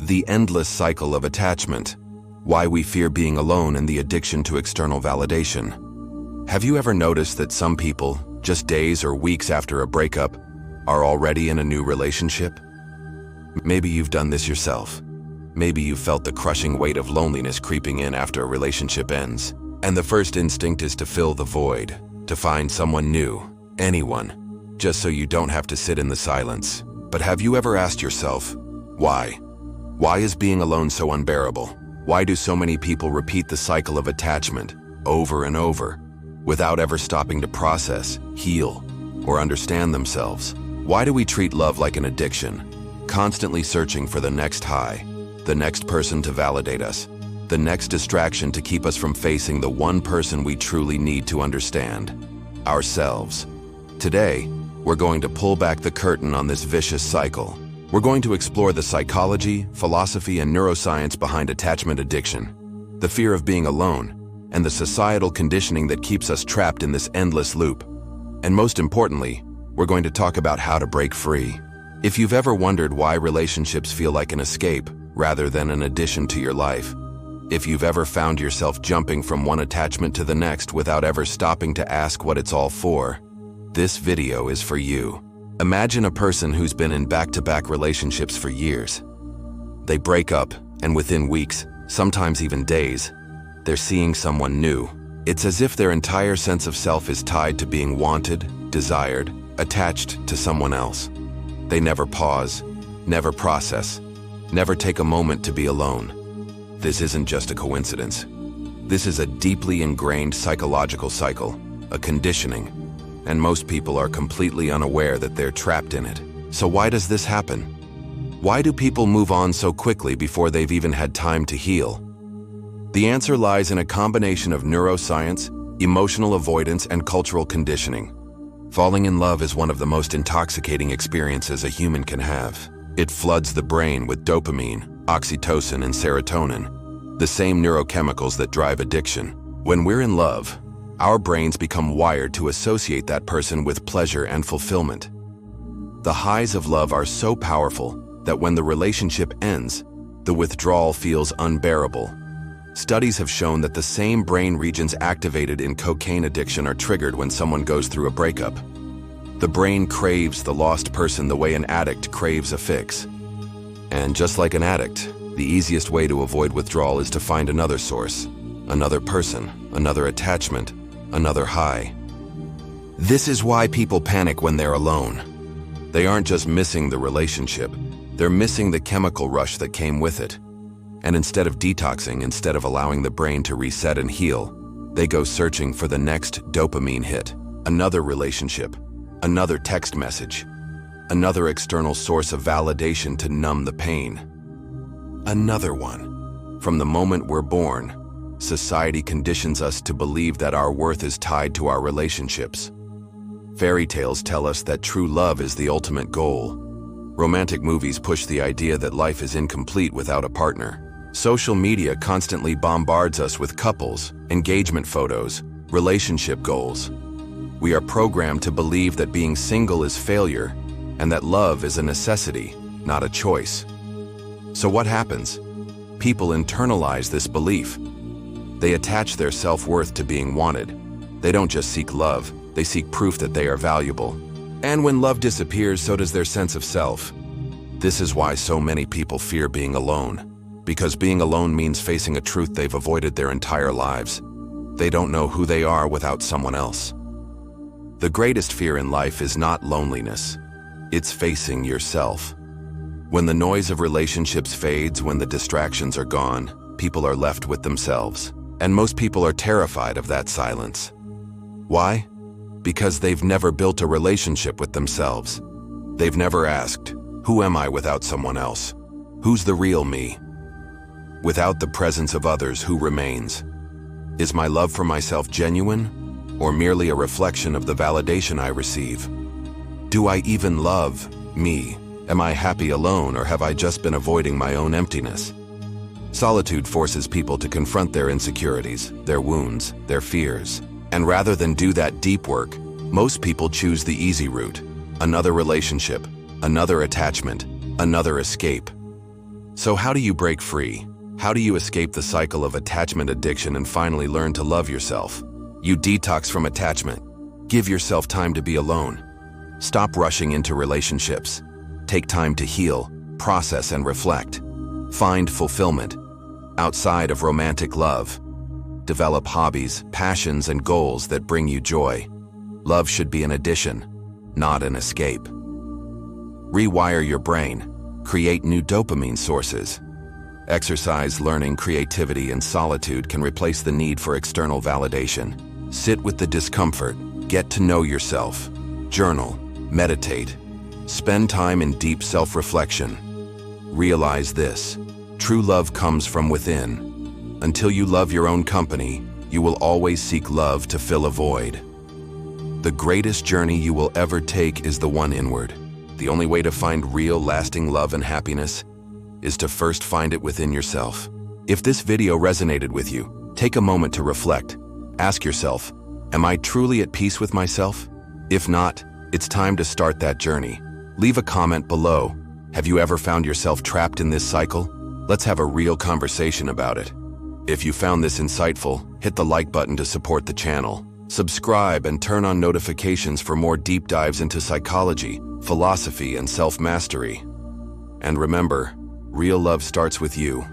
The endless cycle of attachment. Why we fear being alone and the addiction to external validation. Have you ever noticed that some people, just days or weeks after a breakup, are already in a new relationship? Maybe you've done this yourself. Maybe you've felt the crushing weight of loneliness creeping in after a relationship ends. And the first instinct is to fill the void, to find someone new, anyone, just so you don't have to sit in the silence. But have you ever asked yourself, why? Why is being alone so unbearable? Why do so many people repeat the cycle of attachment over and over, without ever stopping to process, heal, or understand themselves? Why do we treat love like an addiction, constantly searching for the next high, the next person to validate us, the next distraction to keep us from facing the one person we truly need to understand, ourselves? Today, we're going to pull back the curtain on this vicious cycle. We're going to explore the psychology, philosophy, and neuroscience behind attachment addiction, the fear of being alone, and the societal conditioning that keeps us trapped in this endless loop. And most importantly, we're going to talk about how to break free. If you've ever wondered why relationships feel like an escape rather than an addition to your life, if you've ever found yourself jumping from one attachment to the next without ever stopping to ask what it's all for, this video is for you. Imagine a person who's been in back-to-back relationships for years. They break up, and within weeks, sometimes even days, they're seeing someone new. It's as if their entire sense of self is tied to being wanted, desired, attached to someone else. They never pause, never process, never take a moment to be alone. This isn't just a coincidence. This is a deeply ingrained psychological cycle, a conditioning, and most people are completely unaware that they're trapped in it. So why does this happen? Why do people move on so quickly before they've even had time to heal? The answer lies in a combination of neuroscience, emotional avoidance, and cultural conditioning. Falling in love is one of the most intoxicating experiences a human can have. It floods the brain with dopamine, oxytocin, and serotonin, the same neurochemicals that drive addiction. When we're in love, our brains become wired to associate that person with pleasure and fulfillment. The highs of love are so powerful that when the relationship ends, the withdrawal feels unbearable. Studies have shown that the same brain regions activated in cocaine addiction are triggered when someone goes through a breakup. The brain craves the lost person the way an addict craves a fix. And just like an addict, the easiest way to avoid withdrawal is to find another source, another person, another attachment, another high. This is why people panic when they're alone. They aren't just missing the relationship, they're missing the chemical rush that came with it. And instead of detoxing, instead of allowing the brain to reset and heal, they go searching for the next dopamine hit, another relationship, another text message, another external source of validation to numb the pain. Another one. From the moment we're born, society conditions us to believe that our worth is tied to our relationships. Fairy tales tell us that true love is the ultimate goal. Romantic movies push the idea that life is incomplete without a partner. Social media constantly bombards us with couples, engagement photos, relationship goals. We are programmed to believe that being single is failure and that love is a necessity, not a choice. So what happens? People internalize this belief. They attach their self-worth to being wanted. They don't just seek love, they seek proof that they are valuable. And when love disappears, so does their sense of self. This is why so many people fear being alone. Because being alone means facing a truth they've avoided their entire lives. They don't know who they are without someone else. The greatest fear in life is not loneliness. It's facing yourself. When the noise of relationships fades, when the distractions are gone, people are left with themselves. And most people are terrified of that silence. Why? Because they've never built a relationship with themselves. They've never asked, who am I without someone else? Who's the real me? Without the presence of others, who remains? Is my love for myself genuine, or merely a reflection of the validation I receive? Do I even love me? Am I happy alone, or have I just been avoiding my own emptiness? Solitude forces people to confront their insecurities, their wounds, their fears. And rather than do that deep work, most people choose the easy route. Another relationship, another attachment, another escape. So how do you break free? How do you escape the cycle of attachment addiction and finally learn to love yourself? You detox from attachment. Give yourself time to be alone. Stop rushing into relationships. Take time to heal, process, and reflect. Find fulfillment outside of romantic love. Develop hobbies, passions, and goals that bring you joy. Love should be an addition, not an escape. Rewire your brain. Create new dopamine sources. Exercise, learning, creativity, and solitude can replace the need for external validation. Sit with the discomfort. Get to know yourself. Journal. Meditate. Spend time in deep self-reflection. Realize this: true love comes from within. Until you love your own company, you will always seek love to fill a void. The greatest journey you will ever take is the one inward. The only way to find real, lasting love and happiness is to first find it within yourself. If this video resonated with you, take a moment to reflect. Ask yourself, am I truly at peace with myself? If not, it's time to start that journey. Leave a comment below. Have you ever found yourself trapped in this cycle? Let's have a real conversation about it. If you found this insightful, hit the like button to support the channel. Subscribe and turn on notifications for more deep dives into psychology, philosophy, and self-mastery. And remember, real love starts with you.